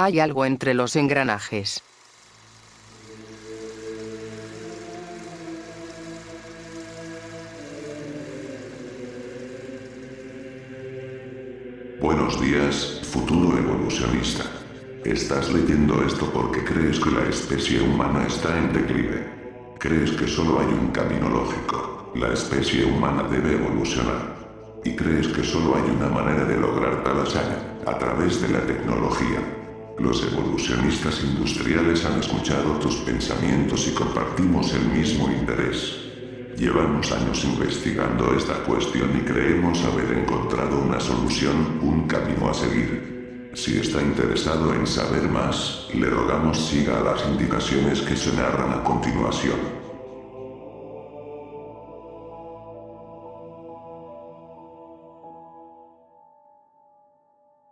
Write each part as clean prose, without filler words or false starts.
Hay algo entre los engranajes. Buenos días, futuro evolucionista. Estás leyendo esto porque crees que la especie humana está en declive. Crees que solo hay un camino lógico. La especie humana debe evolucionar. Y crees que solo hay una manera de lograr tal hazaña, a través de la tecnología. Los evolucionistas industriales han escuchado tus pensamientos y compartimos el mismo interés. Llevamos años investigando esta cuestión y creemos haber encontrado una solución, un camino a seguir. Si está interesado en saber más, le rogamos siga las indicaciones que se narran a continuación.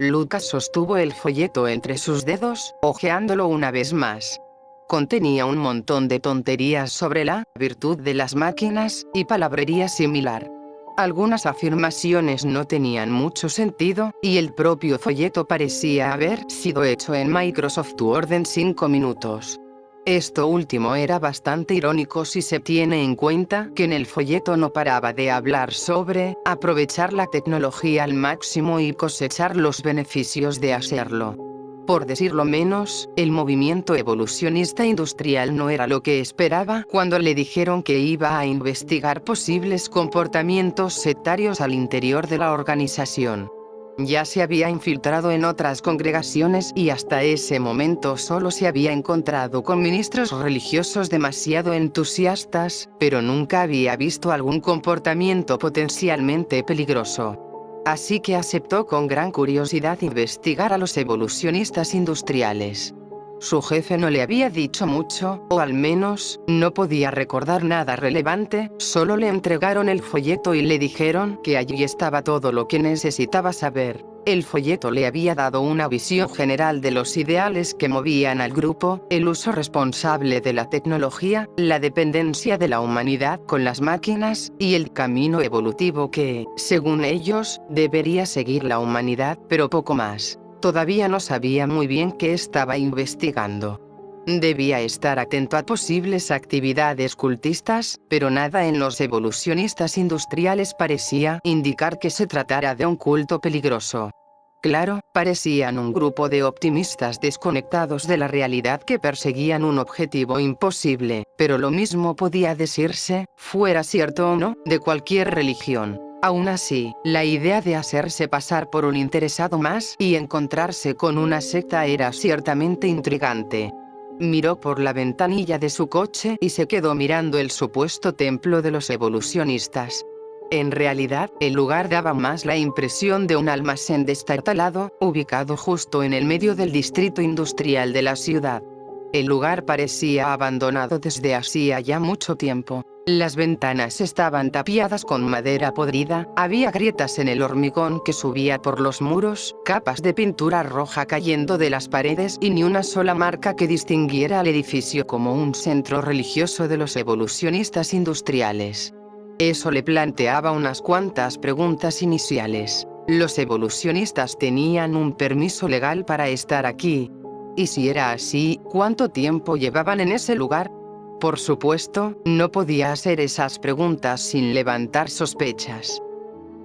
Lucas sostuvo el folleto entre sus dedos, hojeándolo una vez más. Contenía un montón de tonterías sobre la virtud de las máquinas, y palabrería similar. Algunas afirmaciones no tenían mucho sentido, y el propio folleto parecía haber sido hecho en Microsoft Word en 5 minutos. Esto último era bastante irónico si se tiene en cuenta que en el folleto no paraba de hablar sobre aprovechar la tecnología al máximo y cosechar los beneficios de hacerlo. Por decirlo menos, el movimiento evolucionista industrial no era lo que esperaba cuando le dijeron que iba a investigar posibles comportamientos sectarios al interior de la organización. Ya se había infiltrado en otras congregaciones y hasta ese momento solo se había encontrado con ministros religiosos demasiado entusiastas, pero nunca había visto algún comportamiento potencialmente peligroso. Así que aceptó con gran curiosidad investigar a los evolucionistas industriales. Su jefe no le había dicho mucho, o al menos, no podía recordar nada relevante, solo le entregaron el folleto y le dijeron que allí estaba todo lo que necesitaba saber. El folleto le había dado una visión general de los ideales que movían al grupo, el uso responsable de la tecnología, la dependencia de la humanidad con las máquinas, y el camino evolutivo que, según ellos, debería seguir la humanidad, pero poco más. Todavía no sabía muy bien qué estaba investigando. Debía estar atento a posibles actividades cultistas, pero nada en los evolucionistas industriales parecía indicar que se tratara de un culto peligroso. Claro, parecían un grupo de optimistas desconectados de la realidad que perseguían un objetivo imposible, pero lo mismo podía decirse, fuera cierto o no, de cualquier religión. Aún así, la idea de hacerse pasar por un interesado más y encontrarse con una secta era ciertamente intrigante. Miró por la ventanilla de su coche y se quedó mirando el supuesto templo de los evolucionistas. En realidad, el lugar daba más la impresión de un almacén destartalado, ubicado justo en el medio del distrito industrial de la ciudad. El lugar parecía abandonado desde hacía ya mucho tiempo. Las ventanas estaban tapiadas con madera podrida, había grietas en el hormigón que subía por los muros, capas de pintura roja cayendo de las paredes y ni una sola marca que distinguiera al edificio como un centro religioso de los evolucionistas industriales. Eso le planteaba unas cuantas preguntas iniciales. ¿Los evolucionistas tenían un permiso legal para estar aquí? Y si era así, ¿cuánto tiempo llevaban en ese lugar? Por supuesto, no podía hacer esas preguntas sin levantar sospechas.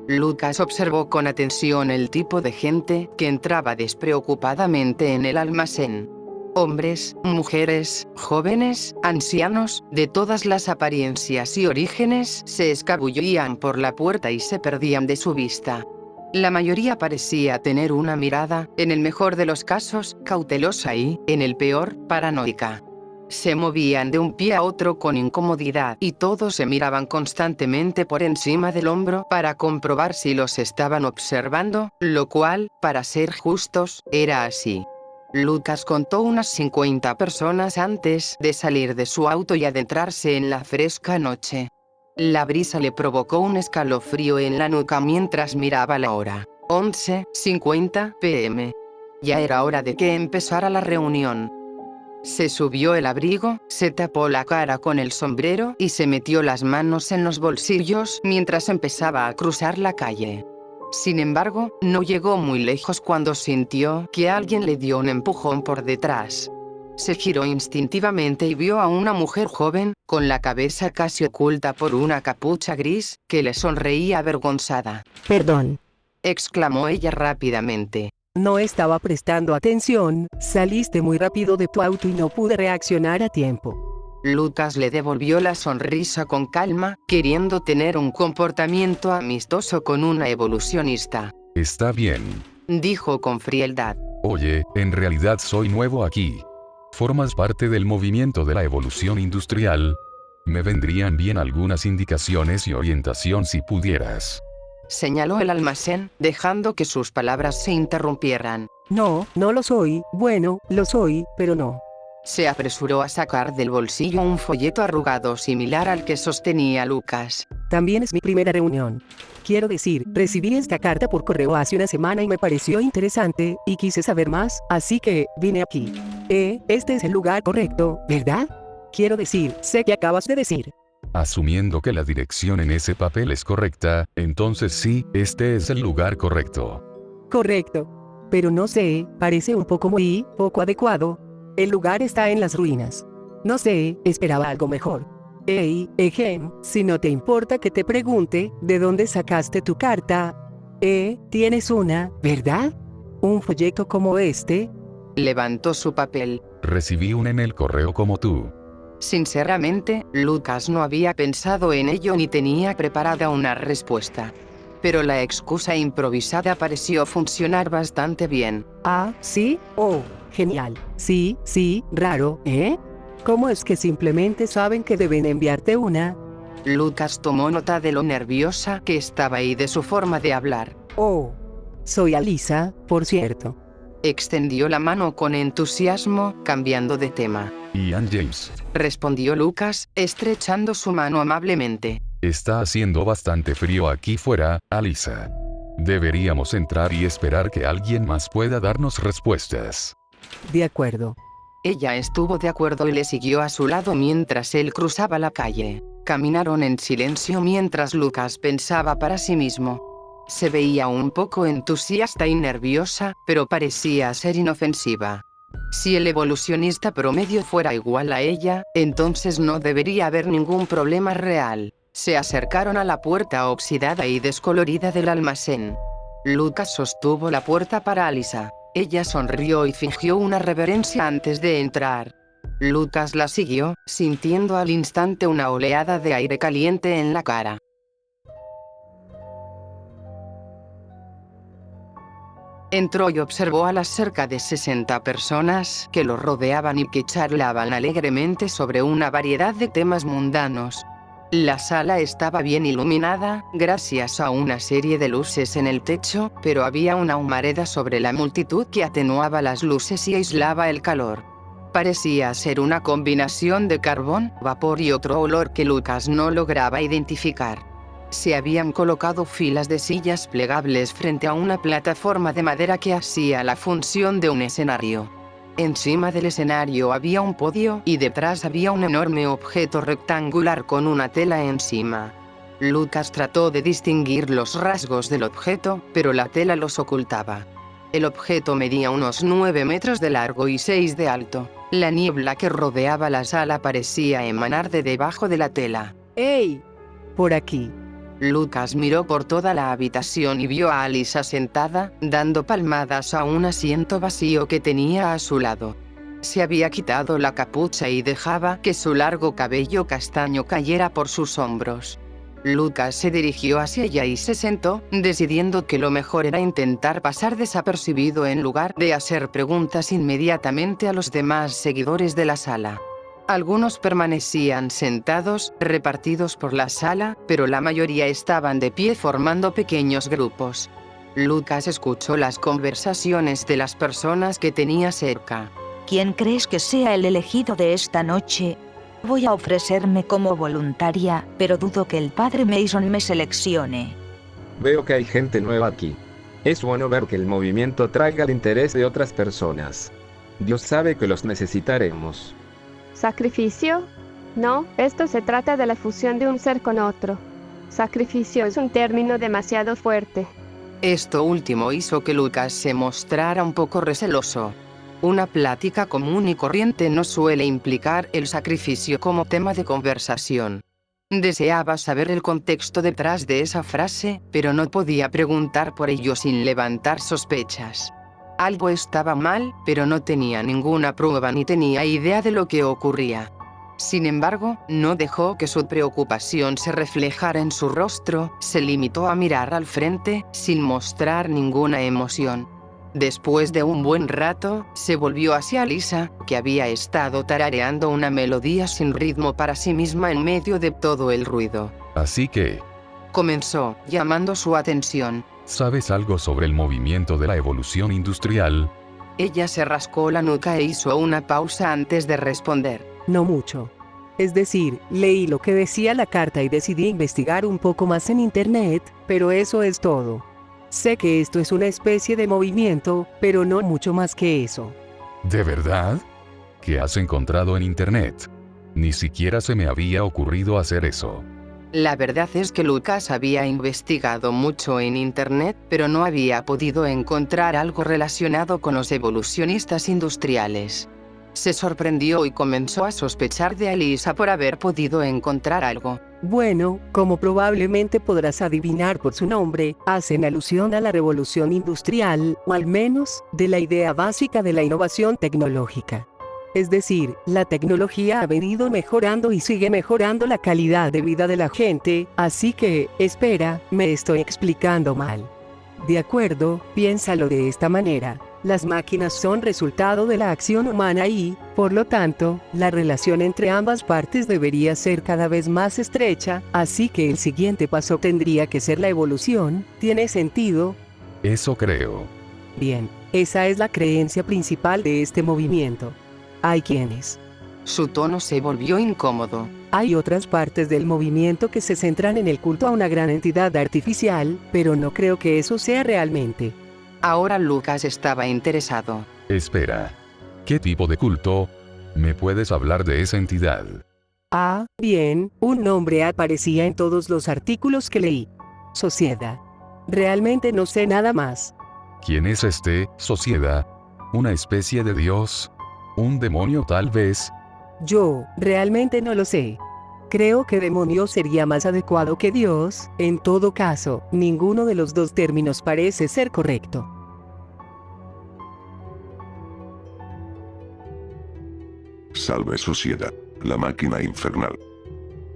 Lucas observó con atención el tipo de gente que entraba despreocupadamente en el almacén. Hombres, mujeres, jóvenes, ancianos, de todas las apariencias y orígenes, se escabullían por la puerta y se perdían de su vista. La mayoría parecía tener una mirada, en el mejor de los casos, cautelosa y, en el peor, paranoica. Se movían de un pie a otro con incomodidad y todos se miraban constantemente por encima del hombro para comprobar si los estaban observando, lo cual, para ser justos, era así. Lucas contó unas 50 personas antes de salir de su auto y adentrarse en la fresca noche. La brisa le provocó un escalofrío en la nuca mientras miraba la hora. 11:50 p.m. Ya era hora de que empezara la reunión. Se subió el abrigo, se tapó la cara con el sombrero y se metió las manos en los bolsillos mientras empezaba a cruzar la calle. Sin embargo, no llegó muy lejos cuando sintió que alguien le dio un empujón por detrás. Se giró instintivamente y vio a una mujer joven, con la cabeza casi oculta por una capucha gris, que le sonreía avergonzada. Perdón. Exclamó ella rápidamente. No estaba prestando atención, saliste muy rápido de tu auto y no pude reaccionar a tiempo. Lucas le devolvió la sonrisa con calma, queriendo tener un comportamiento amistoso con una evolucionista. Está bien. Dijo con frialdad. Oye, en realidad soy nuevo aquí. ¿Formas parte del movimiento de la evolución industrial? Me vendrían bien algunas indicaciones y orientación si pudieras. Señaló el almacén, dejando que sus palabras se interrumpieran. No, no lo soy, bueno, lo soy, pero no. Se apresuró a sacar del bolsillo un folleto arrugado similar al que sostenía Lucas. También es mi primera reunión. Quiero decir, recibí esta carta por correo hace una semana y me pareció interesante, y quise saber más, así que, vine aquí. Este es el lugar correcto, ¿verdad? Quiero decir, sé que acabas de decir. Asumiendo que la dirección en ese papel es correcta, entonces sí, este es el lugar correcto. Correcto. Pero no sé, parece un poco muy, poco adecuado. El lugar está en las ruinas. No sé, esperaba algo mejor. Si no te importa que te pregunte, ¿de dónde sacaste tu carta? Tienes una, ¿verdad? ¿Un folleto como este? Levantó su papel. Recibí un en el correo como tú. Sinceramente, Lucas no había pensado en ello ni tenía preparada una respuesta. Pero la excusa improvisada pareció funcionar bastante bien. Ah, ¿sí? Oh, genial. Sí, raro, ¿eh? ¿Cómo es que simplemente saben que deben enviarte una? Lucas tomó nota de lo nerviosa que estaba y de su forma de hablar. Oh, soy Alisa, por cierto. Extendió la mano con entusiasmo, cambiando de tema. Ian James. Respondió Lucas, estrechando su mano amablemente. Está haciendo bastante frío aquí fuera, Alisa. Deberíamos entrar y esperar que alguien más pueda darnos respuestas. De acuerdo. Ella estuvo de acuerdo y le siguió a su lado mientras él cruzaba la calle. Caminaron en silencio mientras Lucas pensaba para sí mismo. Se veía un poco entusiasta y nerviosa, pero parecía ser inofensiva. Si el evolucionista promedio fuera igual a ella, entonces no debería haber ningún problema real. Se acercaron a la puerta oxidada y descolorida del almacén. Lucas sostuvo la puerta para Alisa. Ella sonrió y fingió una reverencia antes de entrar. Lucas la siguió, sintiendo al instante una oleada de aire caliente en la cara. Entró y observó a las cerca de 60 personas que lo rodeaban y que charlaban alegremente sobre una variedad de temas mundanos. La sala estaba bien iluminada, gracias a una serie de luces en el techo, pero había una humareda sobre la multitud que atenuaba las luces y aislaba el calor. Parecía ser una combinación de carbón, vapor y otro olor que Lucas no lograba identificar. Se habían colocado filas de sillas plegables frente a una plataforma de madera que hacía la función de un escenario. Encima del escenario había un podio y detrás había un enorme objeto rectangular con una tela encima. Lucas trató de distinguir los rasgos del objeto, pero la tela los ocultaba. El objeto medía unos 9 metros de largo y 6 de alto. La niebla que rodeaba la sala parecía emanar de debajo de la tela. ¡Ey! Por aquí. Lucas miró por toda la habitación y vio a Alisa sentada, dando palmadas a un asiento vacío que tenía a su lado. Se había quitado la capucha y dejaba que su largo cabello castaño cayera por sus hombros. Lucas se dirigió hacia ella y se sentó, decidiendo que lo mejor era intentar pasar desapercibido en lugar de hacer preguntas inmediatamente a los demás seguidores de la sala. Algunos permanecían sentados, repartidos por la sala, pero la mayoría estaban de pie formando pequeños grupos. Lucas escuchó las conversaciones de las personas que tenía cerca. ¿Quién crees que sea el elegido de esta noche? Voy a ofrecerme como voluntaria, pero dudo que el padre Mason me seleccione. Veo que hay gente nueva aquí. Es bueno ver que el movimiento traiga el interés de otras personas. Dios sabe que los necesitaremos. ¿Sacrificio? No, esto se trata de la fusión de un ser con otro. Sacrificio es un término demasiado fuerte. Esto último hizo que Lucas se mostrara un poco receloso. Una plática común y corriente no suele implicar el sacrificio como tema de conversación. Deseaba saber el contexto detrás de esa frase, pero no podía preguntar por ello sin levantar sospechas. Algo estaba mal, pero no tenía ninguna prueba ni tenía idea de lo que ocurría. Sin embargo, no dejó que su preocupación se reflejara en su rostro, se limitó a mirar al frente, sin mostrar ninguna emoción. Después de un buen rato, se volvió hacia Lisa, que había estado tarareando una melodía sin ritmo para sí misma en medio de todo el ruido. Así que, Comenzó, llamando su atención. ¿sabes algo sobre el movimiento de la evolución industrial? Ella se rascó la nuca e hizo una pausa antes de responder. No mucho. Es decir, leí lo que decía la carta y decidí investigar un poco más en internet, pero eso es todo. Sé que esto es una especie de movimiento, pero no mucho más que eso. ¿De verdad? ¿Qué has encontrado en internet? Ni siquiera se me había ocurrido hacer eso. La verdad es que Lucas había investigado mucho en internet, pero no había podido encontrar algo relacionado con los evolucionistas industriales. Se sorprendió y comenzó a sospechar de Alisa por haber podido encontrar algo. Bueno, como probablemente podrás adivinar por su nombre, hacen alusión a la revolución industrial, o al menos, de la idea básica de la innovación tecnológica. Es decir, la tecnología ha venido mejorando y sigue mejorando la calidad de vida de la gente, así que, espera, me estoy explicando mal. De acuerdo, piénsalo de esta manera. Las máquinas son resultado de la acción humana y, por lo tanto, la relación entre ambas partes debería ser cada vez más estrecha, así que el siguiente paso tendría que ser la evolución. ¿Tiene sentido? Eso creo. Bien, esa es la creencia principal de este movimiento. Hay quienes. Su tono se volvió incómodo. Hay otras partes del movimiento que se centran en el culto a una gran entidad artificial, pero no creo que eso sea realmente. Ahora Lucas estaba interesado. Espera. ¿Qué tipo de culto? ¿Me puedes hablar de esa entidad? Ah, bien, un nombre aparecía en todos los artículos que leí. Sociedad. Realmente no sé nada más. ¿Quién es Sociedad? ¿Una especie de dios? ¿Un demonio tal vez? Yo, realmente no lo sé. Creo que demonio sería más adecuado que Dios. En todo caso, ninguno de los dos términos parece ser correcto. Salve sociedad, la máquina infernal.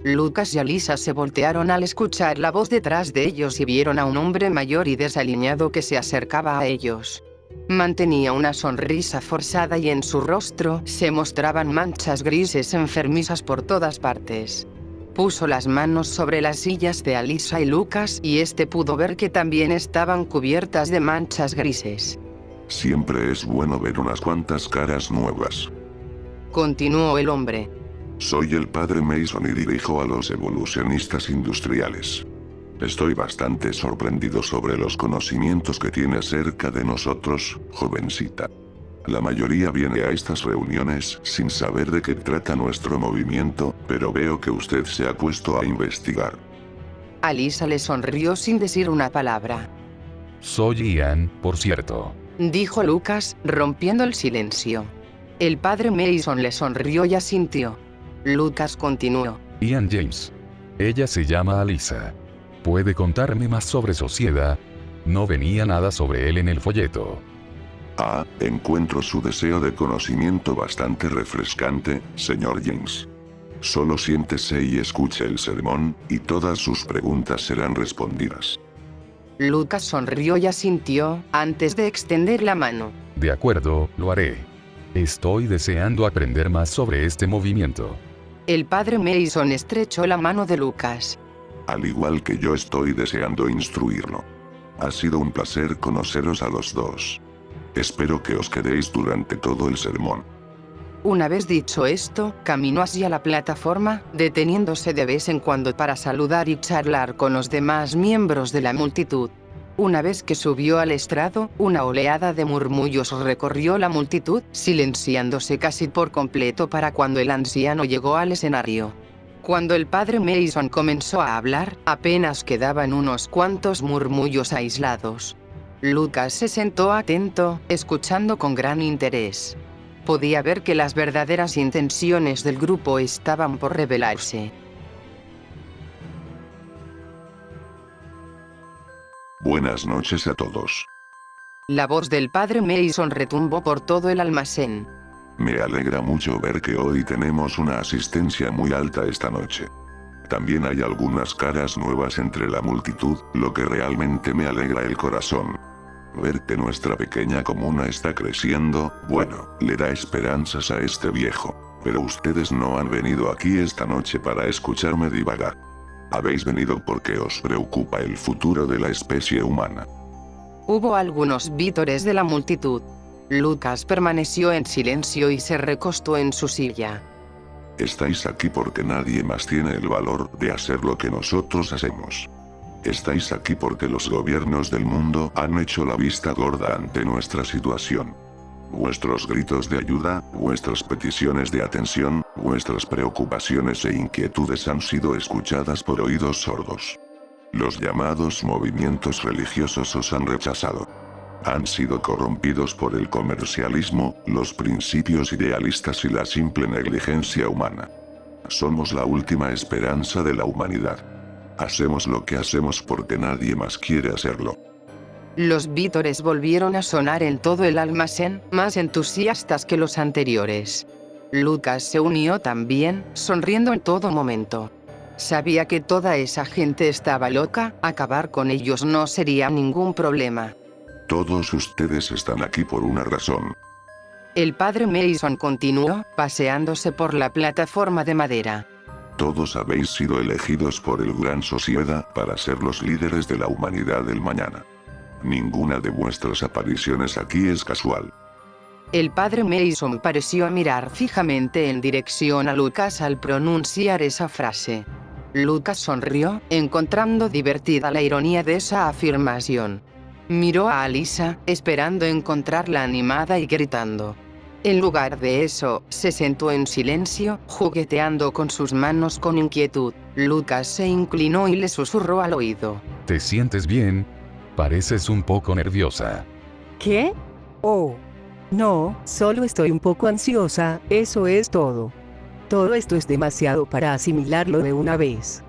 Lucas y Alisa se voltearon al escuchar la voz detrás de ellos y vieron a un hombre mayor y desaliñado que se acercaba a ellos. Mantenía una sonrisa forzada y en su rostro se mostraban manchas grises enfermizas por todas partes. Puso las manos sobre las sillas de Alisa y Lucas y este pudo ver que también estaban cubiertas de manchas grises. Siempre es bueno ver unas cuantas caras nuevas. Continuó el hombre. Soy el padre Mason y dirijo a los evolucionistas industriales. Estoy bastante sorprendido sobre los conocimientos que tiene acerca de nosotros, jovencita. La mayoría viene a estas reuniones sin saber de qué trata nuestro movimiento, pero veo que usted se ha puesto a investigar. Alisa le sonrió sin decir una palabra. Soy Ian, por cierto. Dijo Lucas, rompiendo el silencio. El padre Mason le sonrió y asintió. Lucas continuó. Ian James. Ella se llama Alisa. ¿Puede contarme más sobre Sociedad? No venía nada sobre él en el folleto. Ah, encuentro su deseo de conocimiento bastante refrescante, señor James. Solo siéntese y escuche el sermón, y todas sus preguntas serán respondidas. Lucas sonrió y asintió, antes de extender la mano. De acuerdo, lo haré. Estoy deseando aprender más sobre este movimiento. El padre Mason estrechó la mano de Lucas. Al igual que yo estoy deseando instruirlo. Ha sido un placer conoceros a los dos. Espero que os quedéis durante todo el sermón. Una vez dicho esto, caminó hacia la plataforma, deteniéndose de vez en cuando para saludar y charlar con los demás miembros de la multitud. Una vez que subió al estrado, una oleada de murmullos recorrió la multitud, silenciándose casi por completo para cuando el anciano llegó al escenario. Cuando el padre Mason comenzó a hablar, apenas quedaban unos cuantos murmullos aislados. Lucas se sentó atento, escuchando con gran interés. Podía ver que las verdaderas intenciones del grupo estaban por revelarse. Buenas noches a todos. La voz del padre Mason retumbó por todo el almacén. Me alegra mucho ver que hoy tenemos una asistencia muy alta esta noche. También hay algunas caras nuevas entre la multitud, lo que realmente me alegra el corazón. Ver que nuestra pequeña comuna está creciendo, bueno, le da esperanzas a este viejo. Pero ustedes no han venido aquí esta noche para escucharme divagar. Habéis venido porque os preocupa el futuro de la especie humana. Hubo algunos vítores de la multitud. Lucas permaneció en silencio y se recostó en su silla. Estáis aquí porque nadie más tiene el valor de hacer lo que nosotros hacemos. Estáis aquí porque los gobiernos del mundo han hecho la vista gorda ante nuestra situación. Vuestros gritos de ayuda, vuestras peticiones de atención, vuestras preocupaciones e inquietudes han sido escuchadas por oídos sordos. Los llamados movimientos religiosos os han rechazado. Han sido corrompidos por el comercialismo, los principios idealistas y la simple negligencia humana. Somos la última esperanza de la humanidad. Hacemos lo que hacemos porque nadie más quiere hacerlo. Los vítores volvieron a sonar en todo el almacén, más entusiastas que los anteriores. Lucas se unió también, sonriendo en todo momento. Sabía que toda esa gente estaba loca, acabar con ellos no sería ningún problema. Todos ustedes están aquí por una razón. El padre Mason continuó, paseándose por la plataforma de madera. Todos habéis sido elegidos por el Gran Sociedad para ser los líderes de la humanidad del mañana. Ninguna de vuestras apariciones aquí es casual. El padre Mason pareció mirar fijamente en dirección a Lucas al pronunciar esa frase. Lucas sonrió, encontrando divertida la ironía de esa afirmación. Miró a Alisa, esperando encontrarla animada y gritando. En lugar de eso, se sentó en silencio, jugueteando con sus manos con inquietud. Lucas se inclinó y le susurró al oído. ¿Te sientes bien? Pareces un poco nerviosa. ¿Qué? Oh. No, solo estoy un poco ansiosa, eso es todo. Todo esto es demasiado para asimilarlo de una vez.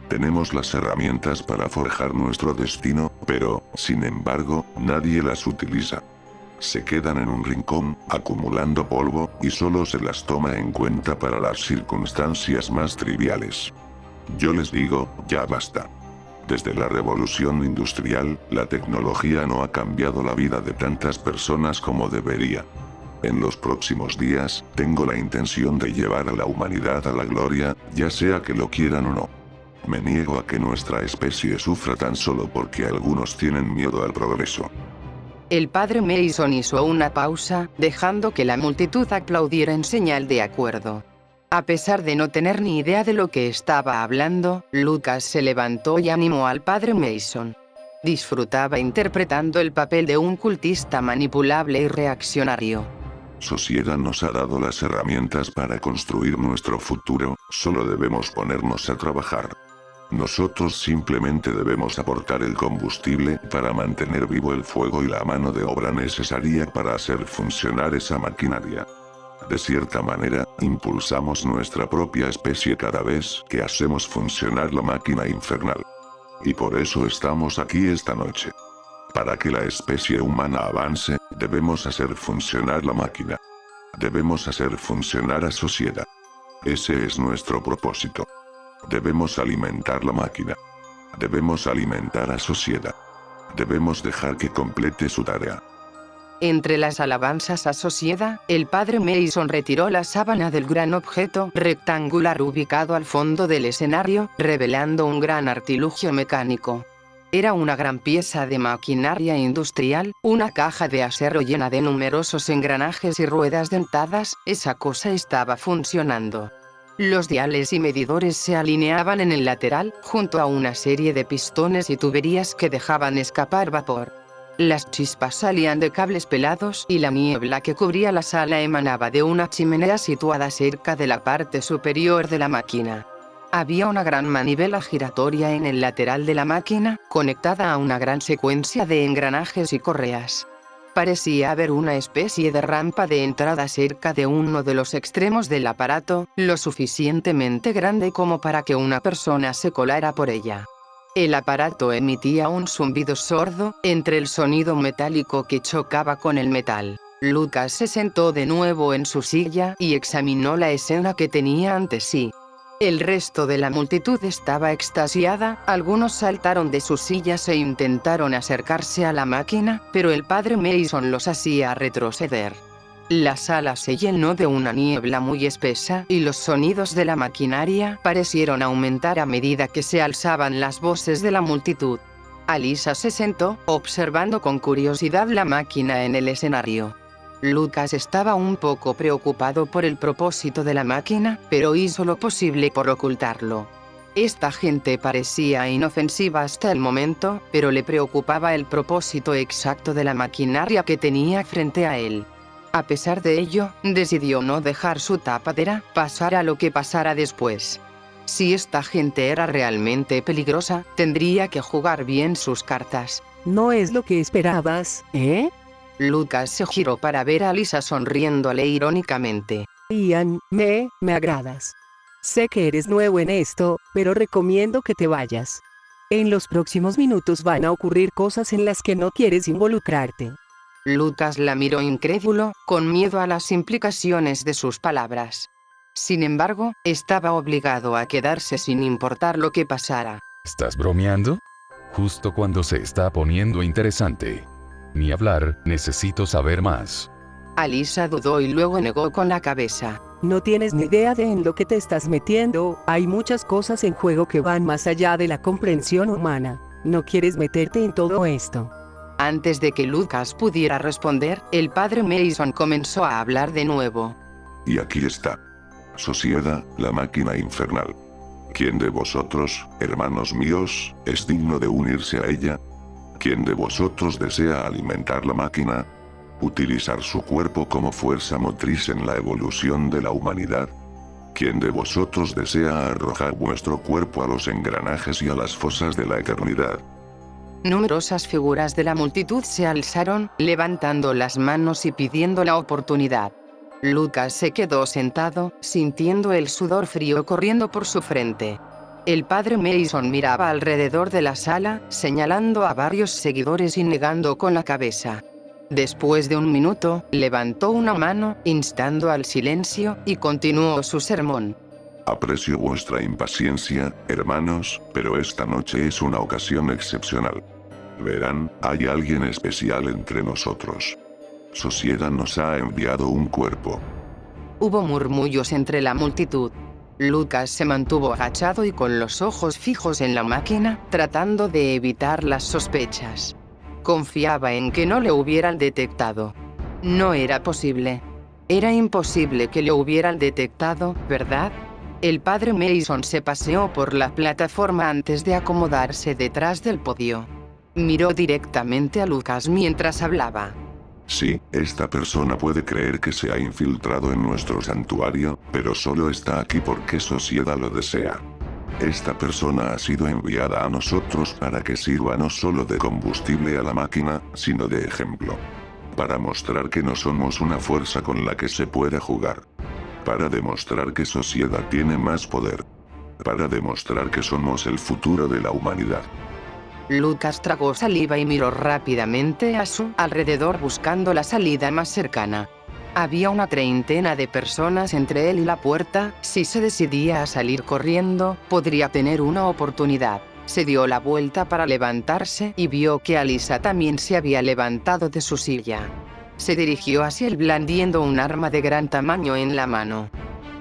Tenemos las herramientas para forjar nuestro destino, pero, sin embargo, nadie las utiliza. Se quedan en un rincón, acumulando polvo, y solo se las toma en cuenta para las circunstancias más triviales. Yo les digo, ya basta. Desde la revolución industrial, la tecnología no ha cambiado la vida de tantas personas como debería. En los próximos días, tengo la intención de llevar a la humanidad a la gloria, ya sea que lo quieran o no. Me niego a que nuestra especie sufra tan solo porque algunos tienen miedo al progreso. El padre Mason hizo una pausa, dejando que la multitud aplaudiera en señal de acuerdo. A pesar de no tener ni idea de lo que estaba hablando, Lucas se levantó y animó al padre Mason. Disfrutaba interpretando el papel de un cultista manipulable y reaccionario. Sociedad nos ha dado las herramientas para construir nuestro futuro, solo debemos ponernos a trabajar. Nosotros simplemente debemos aportar el combustible para mantener vivo el fuego y la mano de obra necesaria para hacer funcionar esa maquinaria. De cierta manera, impulsamos nuestra propia especie cada vez que hacemos funcionar la máquina infernal. Y por eso estamos aquí esta noche. Para que la especie humana avance, debemos hacer funcionar la máquina. Debemos hacer funcionar a sociedad. Ese es nuestro propósito. Debemos alimentar la máquina. Debemos alimentar a sociedad. Debemos dejar que complete su tarea. Entre las alabanzas a sociedad, el padre Mason retiró la sábana del gran objeto rectangular ubicado al fondo del escenario, revelando un gran artilugio mecánico. Era una gran pieza de maquinaria industrial, una caja de acero llena de numerosos engranajes y ruedas dentadas. Esa cosa estaba funcionando. Los diales y medidores se alineaban en el lateral, junto a una serie de pistones y tuberías que dejaban escapar vapor. Las chispas salían de cables pelados y la niebla que cubría la sala emanaba de una chimenea situada cerca de la parte superior de la máquina. Había una gran manivela giratoria en el lateral de la máquina, conectada a una gran secuencia de engranajes y correas. Parecía haber una especie de rampa de entrada cerca de uno de los extremos del aparato, lo suficientemente grande como para que una persona se colara por ella. El aparato emitía un zumbido sordo, entre el sonido metálico que chocaba con el metal. Lucas se sentó de nuevo en su silla y examinó la escena que tenía ante sí. El resto de la multitud estaba extasiada, algunos saltaron de sus sillas e intentaron acercarse a la máquina, pero el padre Mason los hacía retroceder. La sala se llenó de una niebla muy espesa y los sonidos de la maquinaria parecieron aumentar a medida que se alzaban las voces de la multitud. Alyssa se sentó, observando con curiosidad la máquina en el escenario. Lucas estaba un poco preocupado por el propósito de la máquina, pero hizo lo posible por ocultarlo. Esta gente parecía inofensiva hasta el momento, pero le preocupaba el propósito exacto de la maquinaria que tenía frente a él. A pesar de ello, decidió no dejar su tapadera, pasara lo que pasara después. Si esta gente era realmente peligrosa, tendría que jugar bien sus cartas. No es lo que esperabas, ¿eh? Lucas se giró para ver a Alyssa sonriéndole irónicamente. Ian, me agradas. Sé que eres nuevo en esto, pero recomiendo que te vayas. En los próximos minutos van a ocurrir cosas en las que no quieres involucrarte. Lucas la miró incrédulo, con miedo a las implicaciones de sus palabras. Sin embargo, estaba obligado a quedarse sin importar lo que pasara. ¿Estás bromeando? Justo cuando se está poniendo interesante. Ni hablar, necesito saber más. Alyssa dudó y luego negó con la cabeza. No tienes ni idea de en lo que te estás metiendo, hay muchas cosas en juego que van más allá de la comprensión humana. No quieres meterte en todo esto. Antes de que Lucas pudiera responder, el padre Mason comenzó a hablar de nuevo. Y aquí está. Sociedad, la máquina infernal. ¿Quién de vosotros, hermanos míos, es digno de unirse a ella? ¿Quién de vosotros desea alimentar la máquina? ¿Utilizar su cuerpo como fuerza motriz en la evolución de la humanidad? ¿Quién de vosotros desea arrojar vuestro cuerpo a los engranajes y a las fosas de la eternidad? Numerosas figuras de la multitud se alzaron, levantando las manos y pidiendo la oportunidad. Lucas se quedó sentado, sintiendo el sudor frío corriendo por su frente. El padre Mason miraba alrededor de la sala, señalando a varios seguidores y negando con la cabeza. Después de un minuto, levantó una mano, instando al silencio, y continuó su sermón. Aprecio vuestra impaciencia, hermanos, pero esta noche es una ocasión excepcional. Verán, hay alguien especial entre nosotros. Sociedad nos ha enviado un cuerpo. Hubo murmullos entre la multitud. Lucas se mantuvo agachado y con los ojos fijos en la máquina, tratando de evitar las sospechas. Confiaba en que no le hubieran detectado. No era posible. Era imposible que lo hubieran detectado, ¿verdad? El padre Mason se paseó por la plataforma antes de acomodarse detrás del podio. Miró directamente a Lucas mientras hablaba. Sí, esta persona puede creer que se ha infiltrado en nuestro santuario, pero solo está aquí porque Sociedad lo desea. Esta persona ha sido enviada a nosotros para que sirva no solo de combustible a la máquina, sino de ejemplo. Para mostrar que no somos una fuerza con la que se puede jugar. Para demostrar que Sociedad tiene más poder. Para demostrar que somos el futuro de la humanidad. Lucas tragó saliva y miró rápidamente a su alrededor buscando la salida más cercana. Había una treintena de personas entre él y la puerta. Si se decidía a salir corriendo, podría tener una oportunidad. Se dio la vuelta para levantarse y vio que Alyssa también se había levantado de su silla. Se dirigió hacia él blandiendo un arma de gran tamaño en la mano.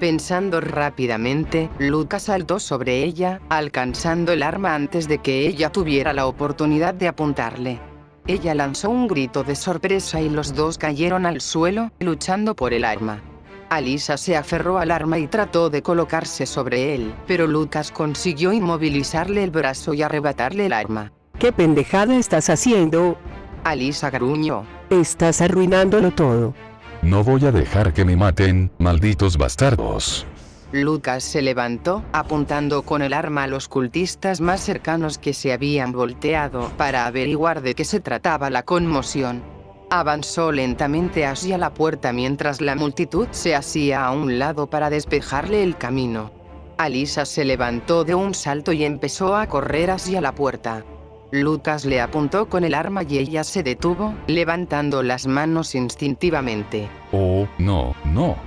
Pensando rápidamente, Lucas saltó sobre ella, alcanzando el arma antes de que ella tuviera la oportunidad de apuntarle. Ella lanzó un grito de sorpresa y los dos cayeron al suelo, luchando por el arma. Alyssa se aferró al arma y trató de colocarse sobre él, pero Lucas consiguió inmovilizarle el brazo y arrebatarle el arma. ¿Qué pendejada estás haciendo? Alyssa gruñó. Estás arruinándolo todo. No voy a dejar que me maten, malditos bastardos. Lucas se levantó, apuntando con el arma a los cultistas más cercanos que se habían volteado para averiguar de qué se trataba la conmoción. Avanzó lentamente hacia la puerta mientras la multitud se hacía a un lado para despejarle el camino. Alyssa se levantó de un salto y empezó a correr hacia la puerta. Lucas le apuntó con el arma y ella se detuvo, levantando las manos instintivamente. Oh, no, no.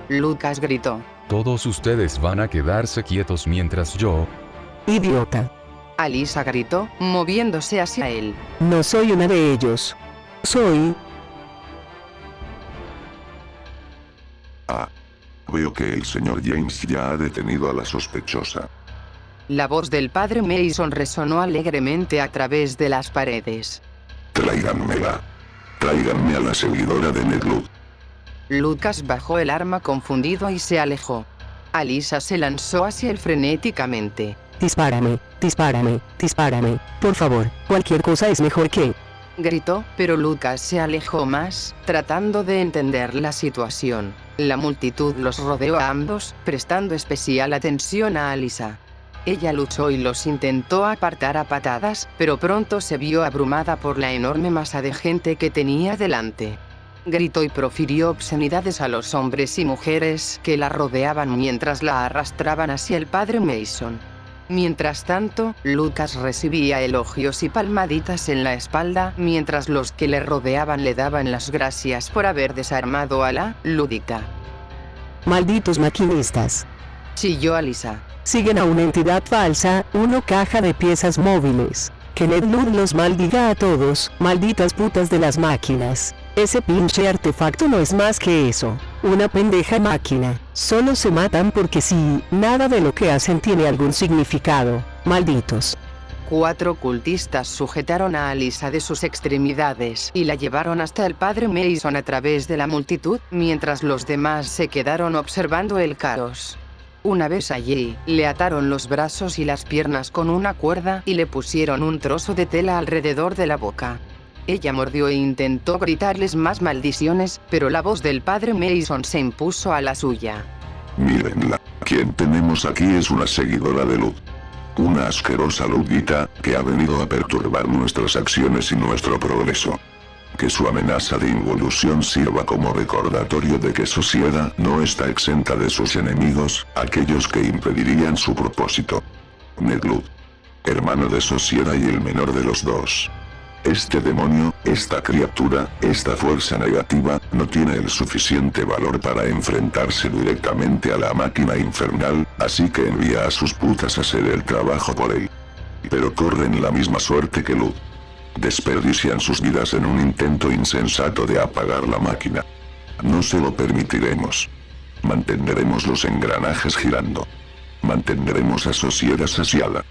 Lucas gritó. Todos ustedes van a quedarse quietos mientras yo... Idiota. Alyssa gritó, moviéndose hacia él. No soy una de ellos. Soy... Ah. Veo que el señor James ya ha detenido a la sospechosa. La voz del padre Mason resonó alegremente a través de las paredes. Tráiganmela. Tráiganme a la seguidora de Ned Ludd. Lucas bajó el arma confundido y se alejó. Alyssa se lanzó hacia él frenéticamente. Dispárame, dispárame, dispárame. Por favor, cualquier cosa es mejor que... Gritó, pero Lucas se alejó más, tratando de entender la situación. La multitud los rodeó a ambos, prestando especial atención a Alyssa. Ella luchó y los intentó apartar a patadas, pero pronto se vio abrumada por la enorme masa de gente que tenía delante. Gritó y profirió obscenidades a los hombres y mujeres que la rodeaban mientras la arrastraban hacia el padre Mason. Mientras tanto, Lucas recibía elogios y palmaditas en la espalda, mientras los que le rodeaban le daban las gracias por haber desarmado a la lúdica. Malditos maquinistas. Chilló Alyssa. Siguen a una entidad falsa, una caja de piezas móviles. Que Ned Ludd los maldiga a todos, malditas putas de las máquinas. Ese pinche artefacto no es más que eso. Una pendeja máquina. Solo se matan porque sí, nada de lo que hacen tiene algún significado. Malditos. 4 cultistas sujetaron a Alyssa de sus extremidades y la llevaron hasta el padre Mason a través de la multitud, mientras los demás se quedaron observando el caos. Una vez allí, le ataron los brazos y las piernas con una cuerda y le pusieron un trozo de tela alrededor de la boca. Ella mordió e intentó gritarles más maldiciones, pero la voz del padre Mason se impuso a la suya. Mírenla. Quien tenemos aquí es una seguidora de Ludd. Una asquerosa ludita que ha venido a perturbar nuestras acciones y nuestro progreso. Que su amenaza de involución sirva como recordatorio de que Sociedad no está exenta de sus enemigos, aquellos que impedirían su propósito. Ned Ludd. Hermano de Sociedad y el menor de los dos. Este demonio, esta criatura, esta fuerza negativa, no tiene el suficiente valor para enfrentarse directamente a la máquina infernal, así que envía a sus putas a hacer el trabajo por él. Pero corren la misma suerte que Ludd. Desperdician sus vidas en un intento insensato de apagar la máquina. No se lo permitiremos. Mantendremos los engranajes girando. Mantendremos a Sociedad saciada.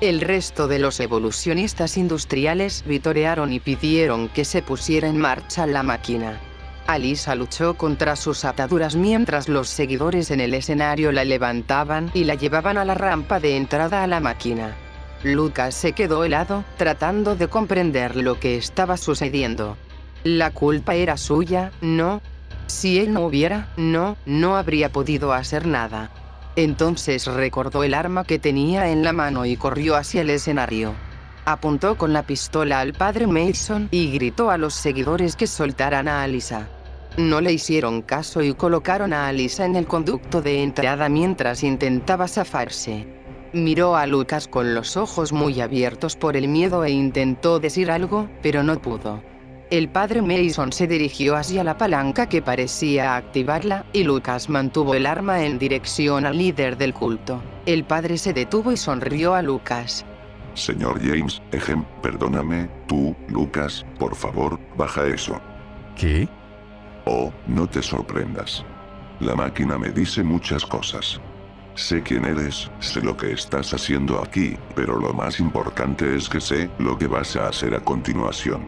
El resto de los evolucionistas industriales vitorearon y pidieron que se pusiera en marcha la máquina. Alyssa luchó contra sus ataduras mientras los seguidores en el escenario la levantaban y la llevaban a la rampa de entrada a la máquina. Lucas se quedó helado, tratando de comprender lo que estaba sucediendo. La culpa era suya, ¿no? Si él no hubiera, no habría podido hacer nada. Entonces recordó el arma que tenía en la mano y corrió hacia el escenario. Apuntó con la pistola al padre Mason y gritó a los seguidores que soltaran a Alyssa. No le hicieron caso y colocaron a Alyssa en el conducto de entrada mientras intentaba zafarse. Miró a Lucas con los ojos muy abiertos por el miedo e intentó decir algo, pero no pudo. El padre Mason se dirigió hacia la palanca que parecía activarla, y Lucas mantuvo el arma en dirección al líder del culto. El padre se detuvo y sonrió a Lucas. Señor James, perdóname, tú, Lucas, por favor, baja eso. ¿Qué? Oh, no te sorprendas. La máquina me dice muchas cosas. Sé quién eres, sé lo que estás haciendo aquí, pero lo más importante es que sé lo que vas a hacer a continuación.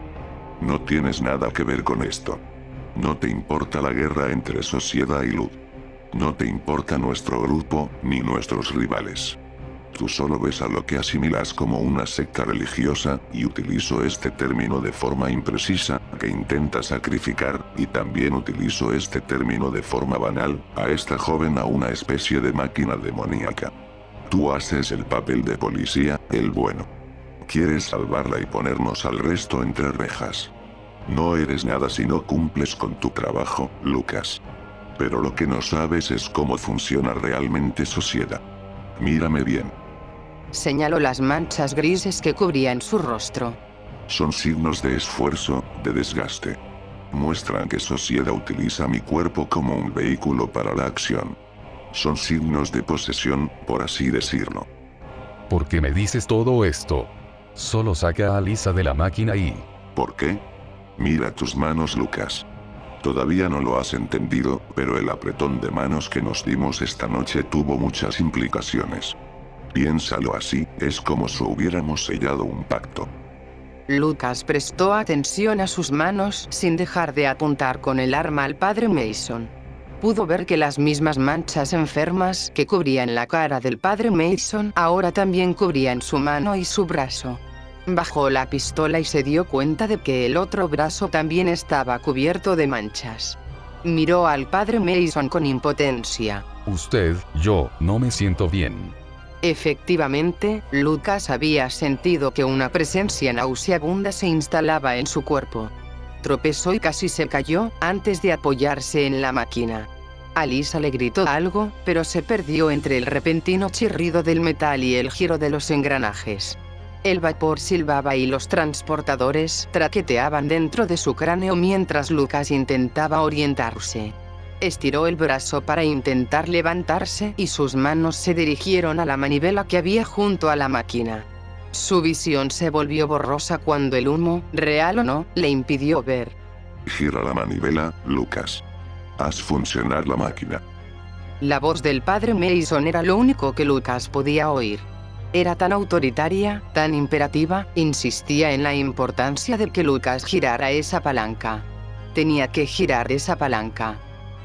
No tienes nada que ver con esto. No te importa la guerra entre Sociedad y Ludd. No te importa nuestro grupo, ni nuestros rivales. Tú solo ves a lo que asimilas como una secta religiosa, y utilizo este término de forma imprecisa, que intenta sacrificar, y también utilizo este término de forma banal, a esta joven a una especie de máquina demoníaca. Tú haces el papel de policía, el bueno. Quieres salvarla y ponernos al resto entre rejas. No eres nada si no cumples con tu trabajo, Lucas. Pero lo que no sabes es cómo funciona realmente sociedad. Mírame bien. Señaló las manchas grises que cubrían su rostro. Son signos de esfuerzo, de desgaste. Muestran que sociedad utiliza mi cuerpo como un vehículo para la acción. Son signos de posesión, por así decirlo. ¿Por qué me dices todo esto? Solo saca a Lisa de la máquina y... ¿Por qué? Mira tus manos, Lucas. Todavía no lo has entendido, pero el apretón de manos que nos dimos esta noche tuvo muchas implicaciones. Piénsalo así, es como si hubiéramos sellado un pacto. Lucas prestó atención a sus manos sin dejar de apuntar con el arma al padre Mason. Pudo ver que las mismas manchas enfermas que cubrían la cara del padre Mason ahora también cubrían su mano y su brazo. Bajó la pistola y se dio cuenta de que el otro brazo también estaba cubierto de manchas. Miró al padre Mason con impotencia. Yo no me siento bien. Efectivamente, Lucas había sentido que una presencia nauseabunda se instalaba en su cuerpo. Tropezó y casi se cayó antes de apoyarse en la máquina. A Lisa le gritó algo, pero se perdió entre el repentino chirrido del metal y el giro de los engranajes. El vapor silbaba y los transportadores traqueteaban dentro de su cráneo mientras Lucas intentaba orientarse. Estiró el brazo para intentar levantarse y sus manos se dirigieron a la manivela que había junto a la máquina. Su visión se volvió borrosa cuando el humo, real o no, le impidió ver. Gira la manivela, Lucas. Haz funcionar la máquina. La voz del padre Mason era lo único que Lucas podía oír. Era tan autoritaria, tan imperativa, insistía en la importancia de que Lucas girara esa palanca. Tenía que girar esa palanca.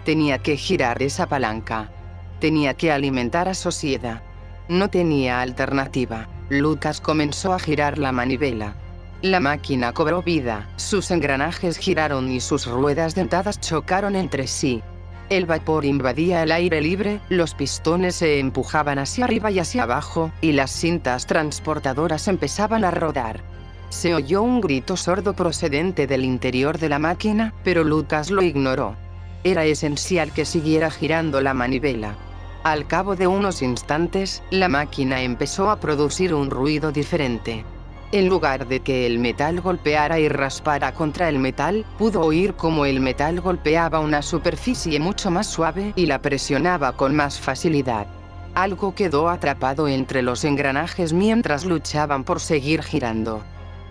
Tenía que girar esa palanca. Tenía que alimentar a Sociedad. No tenía alternativa. Lucas comenzó a girar la manivela. La máquina cobró vida, sus engranajes giraron y sus ruedas dentadas chocaron entre sí. El vapor invadía el aire libre, los pistones se empujaban hacia arriba y hacia abajo, y las cintas transportadoras empezaban a rodar. Se oyó un grito sordo procedente del interior de la máquina, pero Lucas lo ignoró. Era esencial que siguiera girando la manivela. Al cabo de unos instantes, la máquina empezó a producir un ruido diferente. En lugar de que el metal golpeara y raspara contra el metal, pudo oír cómo el metal golpeaba una superficie mucho más suave y la presionaba con más facilidad. Algo quedó atrapado entre los engranajes mientras luchaban por seguir girando.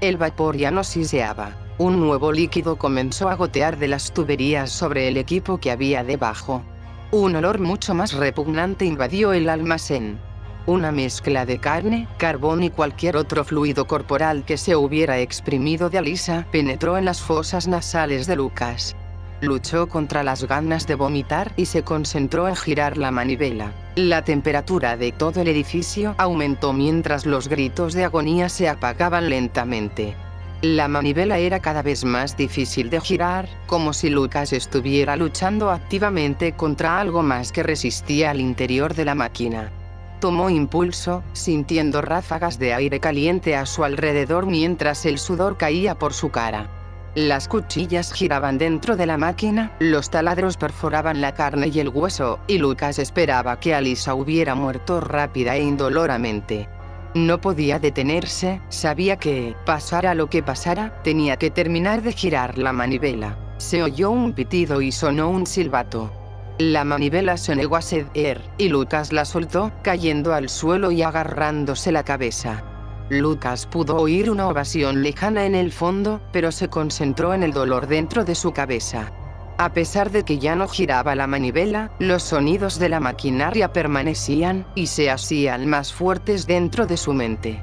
El vapor ya no siseaba. Un nuevo líquido comenzó a gotear de las tuberías sobre el equipo que había debajo. Un olor mucho más repugnante invadió el almacén. Una mezcla de carne, carbón y cualquier otro fluido corporal que se hubiera exprimido de Alisa penetró en las fosas nasales de Lucas. Luchó contra las ganas de vomitar y se concentró en girar la manivela. La temperatura de todo el edificio aumentó mientras los gritos de agonía se apagaban lentamente. La manivela era cada vez más difícil de girar, como si Lucas estuviera luchando activamente contra algo más que resistía al interior de la máquina. Tomó impulso, sintiendo ráfagas de aire caliente a su alrededor mientras el sudor caía por su cara. Las cuchillas giraban dentro de la máquina, los taladros perforaban la carne y el hueso, y Lucas esperaba que Alisa hubiera muerto rápida e indoloramente. No podía detenerse, sabía que, pasara lo que pasara, tenía que terminar de girar la manivela. Se oyó un pitido y sonó un silbato. La manivela se negó a ceder, y Lucas la soltó, cayendo al suelo y agarrándose la cabeza. Lucas pudo oír una ovación lejana en el fondo, pero se concentró en el dolor dentro de su cabeza. A pesar de que ya no giraba la manivela, los sonidos de la maquinaria permanecían, y se hacían más fuertes dentro de su mente.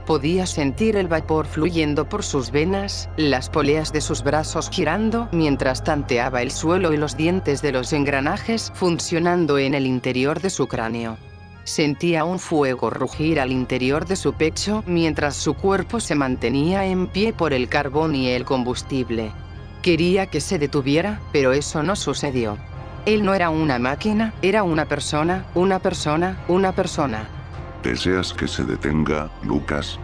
Podía sentir el vapor fluyendo por sus venas, las poleas de sus brazos girando mientras tanteaba el suelo y los dientes de los engranajes funcionando en el interior de su cráneo. Sentía un fuego rugir al interior de su pecho mientras su cuerpo se mantenía en pie por el carbón y el combustible. Quería que se detuviera, pero eso no sucedió. Él no era una máquina, era una persona, una persona, una persona. ¿Deseas que se detenga, Lucas?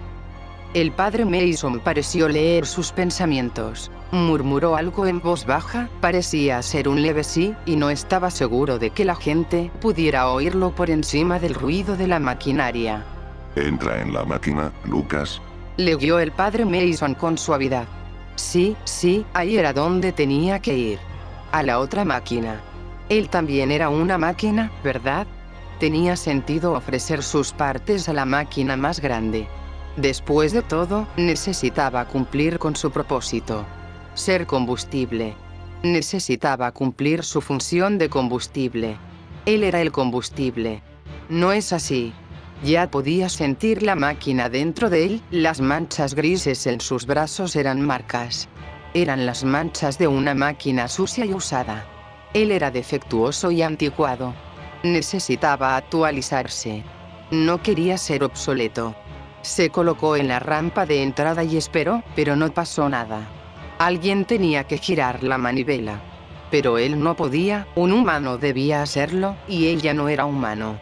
El padre Mason pareció leer sus pensamientos. Murmuró algo en voz baja, parecía ser un leve sí, y no estaba seguro de que la gente pudiera oírlo por encima del ruido de la maquinaria. Entra en la máquina, Lucas. Le guió el padre Mason con suavidad. Sí, ahí era donde tenía que ir. A la otra máquina. Él también era una máquina, ¿verdad? Tenía sentido ofrecer sus partes a la máquina más grande. Después de todo, necesitaba cumplir con su propósito. Ser combustible. Necesitaba cumplir su función de combustible. Él era el combustible. ¿No es así? Ya podía sentir la máquina dentro de él, las manchas grises en sus brazos eran marcas. Eran las manchas de una máquina sucia y usada. Él era defectuoso y anticuado. Necesitaba actualizarse. No quería ser obsoleto. Se colocó en la rampa de entrada y esperó, pero no pasó nada. Alguien tenía que girar la manivela. Pero él no podía, un humano debía hacerlo, y él ya no era humano.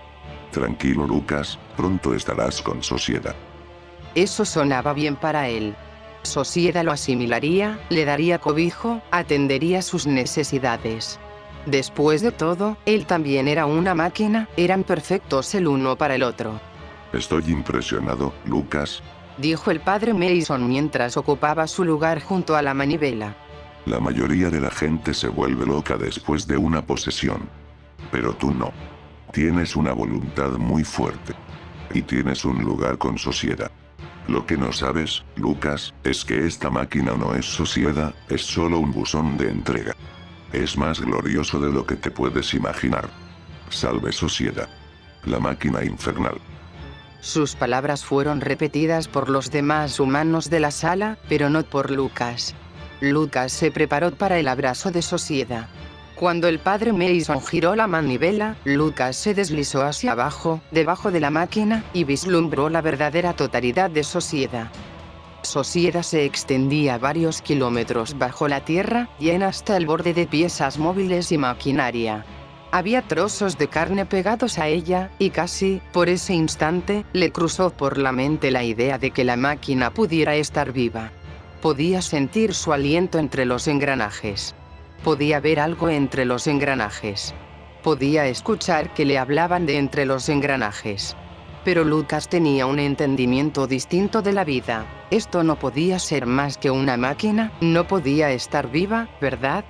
Tranquilo, Lucas, pronto estarás con Sociedad. Eso sonaba bien para él. Sociedad lo asimilaría, le daría cobijo, atendería sus necesidades. Después de todo, él también era una máquina, eran perfectos el uno para el otro. Estoy impresionado, Lucas. Dijo el padre Mason mientras ocupaba su lugar junto a la manivela. La mayoría de la gente se vuelve loca después de una posesión. Pero tú no. Tienes una voluntad muy fuerte. Y tienes un lugar con Sociedad. Lo que no sabes, Lucas, es que esta máquina no es Sociedad, es solo un buzón de entrega. Es más glorioso de lo que te puedes imaginar. Salve Sociedad. La máquina infernal. Sus palabras fueron repetidas por los demás humanos de la sala, pero no por Lucas. Lucas se preparó para el abrazo de Sociedad. Cuando el padre Mason giró la manivela, Lucas se deslizó hacia abajo, debajo de la máquina, y vislumbró la verdadera totalidad de Sociedad. Sociedad se extendía varios kilómetros bajo la tierra, llena hasta el borde de piezas móviles y maquinaria. Había trozos de carne pegados a ella, y casi, por ese instante, le cruzó por la mente la idea de que la máquina pudiera estar viva. Podía sentir su aliento entre los engranajes. Podía ver algo entre los engranajes. Podía escuchar que le hablaban de entre los engranajes. Pero Lucas tenía un entendimiento distinto de la vida. Esto no podía ser más que una máquina, no podía estar viva, ¿verdad?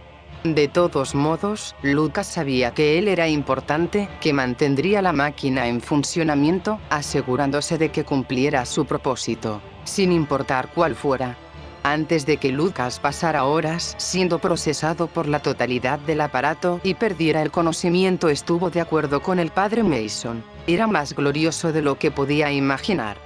De todos modos, Lucas sabía que él era importante, que mantendría la máquina en funcionamiento, asegurándose de que cumpliera su propósito, sin importar cuál fuera. Antes de que Lucas pasara horas siendo procesado por la totalidad del aparato y perdiera el conocimiento, estuvo de acuerdo con el padre Mason. Era más glorioso de lo que podía imaginar.